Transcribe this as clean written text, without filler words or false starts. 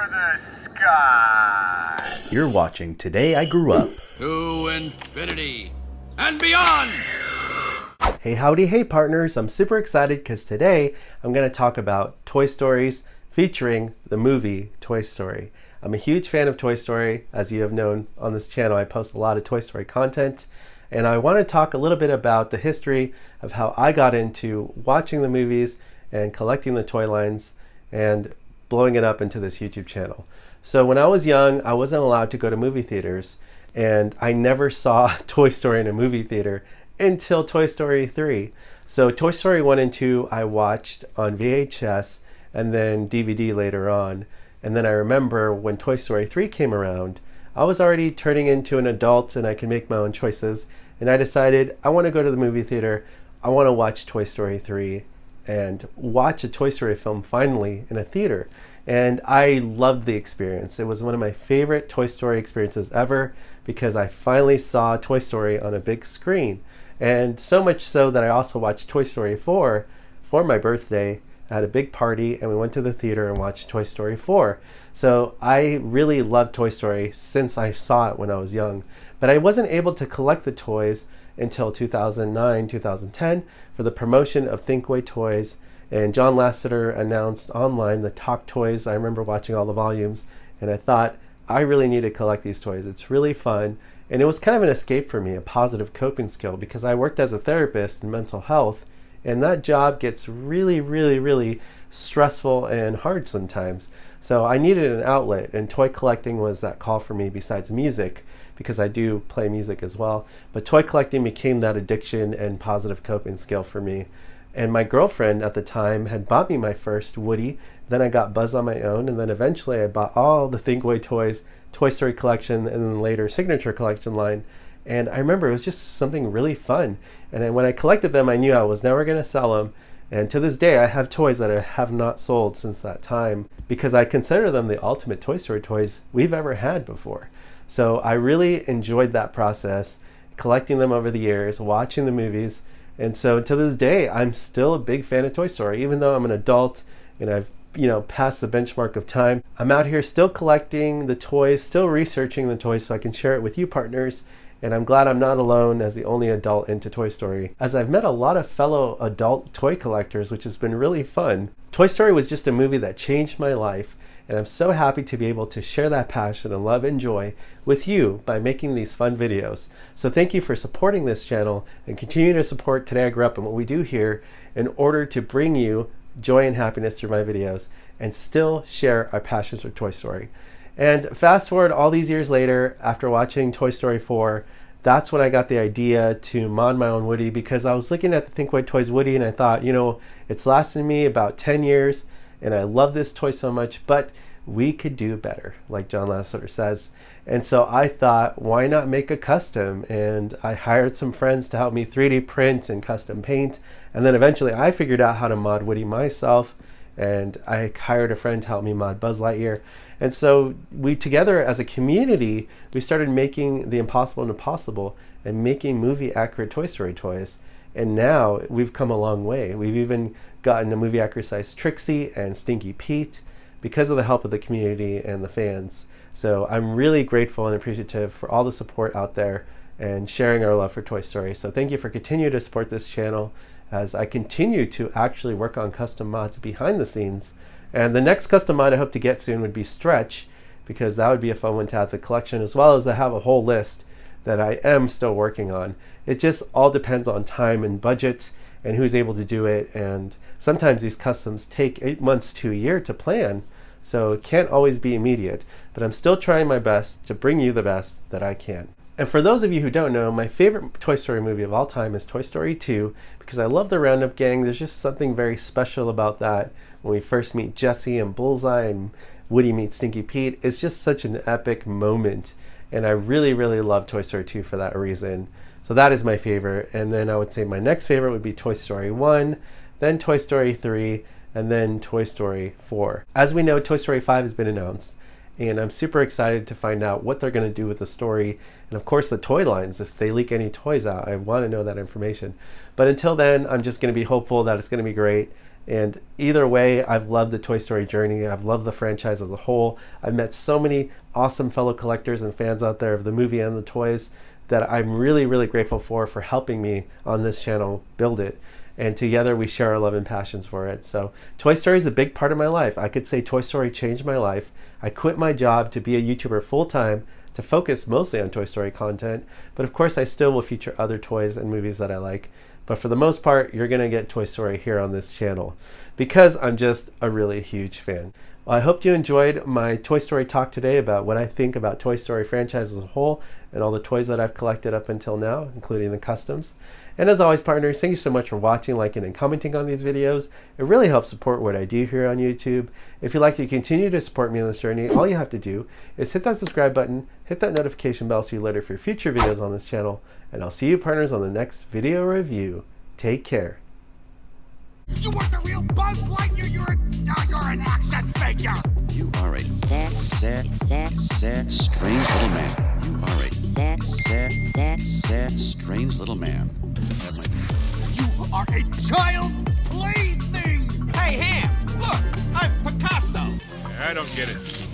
the sky. You're watching Today I Grew Up. To infinity and beyond! Hey howdy, hey partners. I'm super excited because today I'm going to talk about Toy Stories featuring the movie Toy Story. I'm a huge fan of Toy Story. As you have known on this channel, I post a lot of Toy Story content. And I want to talk a little bit about the history of how I got into watching the movies and collecting the toy lines and blowing it up into this YouTube channel. So when I was young, I wasn't allowed to go to movie theaters, and I never saw Toy Story in a movie theater until Toy Story 3. So Toy Story 1 and 2 I watched on VHS and then DVD later on. And then I remember when Toy Story 3 came around, I was already turning into an adult and I could make my own choices. And I decided I want to go to the movie theater. I want to watch Toy Story 3 and watch a Toy Story film finally in a theater. And I loved the experience. It was one of my favorite Toy Story experiences ever because I finally saw Toy Story on a big screen. And so much so that I also watched Toy Story 4 for my birthday. I had a big party and we went to the theater and watched Toy Story 4. So I really loved Toy Story since I saw it when I was young. But I wasn't able to collect the toys until 2009, 2010 for the promotion of Thinkway Toys. And John Lasseter announced online the Talk Toys. I remember watching all the volumes and I thought, I really need to collect these toys. It's really fun. And it was kind of an escape for me, a positive coping skill, because I worked as a therapist in mental health. And that job gets really stressful and hard sometimes. So I needed an outlet, and toy collecting was that call for me besides music, because I do play music as well. But toy collecting became that addiction and positive coping skill for me. And my girlfriend at the time had bought me my first Woody. Then I got Buzz on my own, and then eventually I bought all the Thinkway Toys, Toy Story collection, and then later Signature collection line. And I remember it was just something really fun. And then when I collected them, I knew I was never going to sell them. And to this day, I have toys that I have not sold since that time because I consider them the ultimate Toy Story toys we've ever had before. So I really enjoyed that process, collecting them over the years, watching the movies. And so to this day, I'm still a big fan of Toy Story, even though I'm an adult and I've past the benchmark of time. I'm out here still collecting the toys, still researching the toys so I can share it with you partners. And I'm glad I'm not alone as the only adult into Toy Story, as I've met a lot of fellow adult toy collectors, which has been really fun. Toy Story was just a movie that changed my life, and I'm so happy to be able to share that passion and love and joy with you by making these fun videos. So thank you for supporting this channel and continue to support Today I Grew Up and what we do here in order to bring you joy and happiness through my videos and still share our passions for Toy Story. And fast forward all these years later, after watching Toy Story 4, that's when I got the idea to mod my own Woody, because I was looking at the Thinkway Toys Woody and I thought, it's lasted me about 10 years and I love this toy so much, but we could do better, like John Lasseter says. And so I thought, why not make a custom? And I hired some friends to help me 3D print and custom paint. And then eventually I figured out how to mod Woody myself. And I hired a friend to help me mod Buzz Lightyear. And so we together as a community, we started making the impossible into possible and making movie accurate Toy Story toys. And now we've come a long way. We've even gotten a movie accurate size Trixie and Stinky Pete because of the help of the community and the fans. So I'm really grateful and appreciative for all the support out there and sharing our love for Toy Story. So thank you for continuing to support this channel as I continue to actually work on custom mods behind the scenes. And the next custom mod I hope to get soon would be Stretch, because that would be a fun one to add to the collection, as well as I have a whole list that I am still working on. It just all depends on time and budget and who's able to do it. And sometimes these customs take 8 months to a year to plan, so it can't always be immediate. But I'm still trying my best to bring you the best that I can. And for those of you who don't know, my favorite Toy Story movie of all time is Toy Story 2, because I love the Roundup Gang. There's just something very special about that. When we first meet Jessie and Bullseye and Woody meets Stinky Pete, it's just such an epic moment. And I really love Toy Story 2 for that reason. So that is my favorite. And then I would say my next favorite would be Toy Story 1, then Toy Story 3, and then Toy Story 4. As we know, Toy Story 5 has been announced. And I'm super excited to find out what they're going to do with the story. And of course the toy lines, if they leak any toys out, I want to know that information. But until then, I'm just going to be hopeful that it's going to be great. And either way, I've loved the Toy Story journey. I've loved the franchise as a whole. I've met so many awesome fellow collectors and fans out there of the movie and the toys that I'm really, really grateful for helping me on this channel build it. And together we share our love and passions for it. So Toy Story is a big part of my life. I could say Toy Story changed my life. I quit my job to be a YouTuber full-time to focus mostly on Toy Story content. But of course I still will feature other toys and movies that I like. But for the most part, you're gonna get Toy Story here on this channel because I'm just a really huge fan. Well, I hope you enjoyed my Toy Story talk today about what I think about Toy Story franchise as a whole and all the toys that I've collected up until now, including the customs. And as always, partners, thank you so much for watching, liking, and commenting on these videos. It really helps support what I do here on YouTube. If you'd like to continue to support me on this journey, all you have to do is hit that subscribe button, hit that notification bell so you're alerted for future videos on this channel, and I'll see you, partners, on the next video review. Take care. You weren't the real Buzz Lightyear, you're an action figure! You are a sad, strange little man. You are a sad, strange little man. You are a child's plaything! Hey, Ham, look, I'm Picasso. I don't get it.